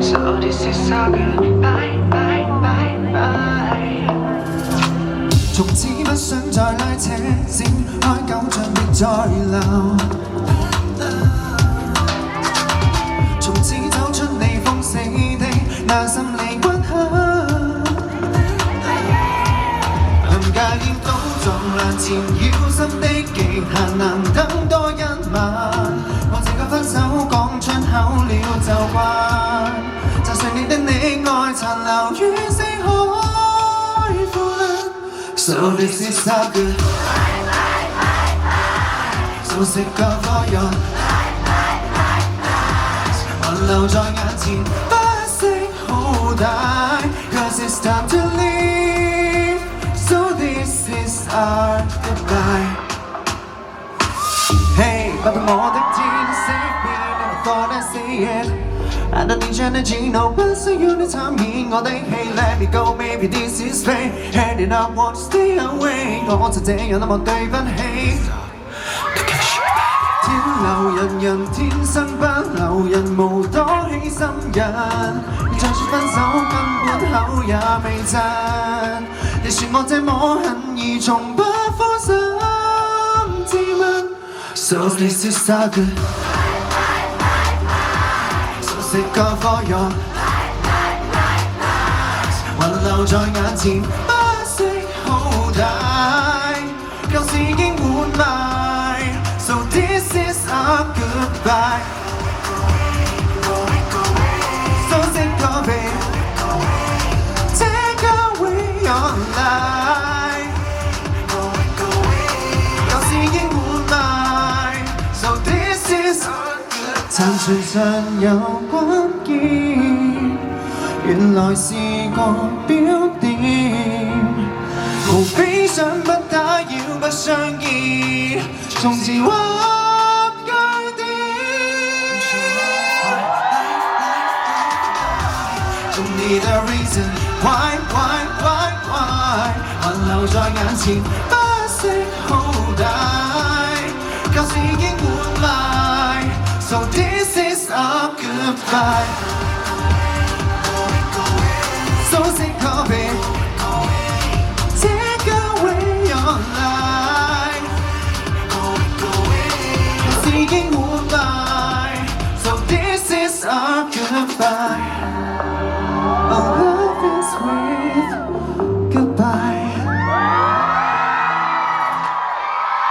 So this is our goodbye, bye, bye, bye。從此不想再拉扯，展開舊像別再留。從此走出你封死的那心理關口，能戒念到撞爛纏繞心的極限，難等多一晚。我這個分手講出口了就慣，就算你的你愛殘留於四海闊。So this is so good. So sick of all your lies. 還留在眼前，不識好歹。Cause it's time to leave. So this is our goodbye. Hey， 不到我的天色變，never thought I'd see it。I don't need energy, no 不需要你參演我的戲 Let me go, maybe this is fate Hand it up, want to stay away 我就這樣那麼對不起天留人人天生不留人無多犧牲人再說分手根本口也未震你說我這麼恨而從不放心自問 So this is so good Sick of all your lies 還留在眼前，不識好歹，舊事已經換賣 So this is our goodbye So sick of it Take away your life 舊事已經換賣 So this is 殘存上有關鍵，原來是個標點。無非想不打擾，不相見，從此劃句點。Don't need a reason why 還留在眼前，不識好歹，舊事已經換賣。So this is our goodbye So sick of it Take away your life 已經換賣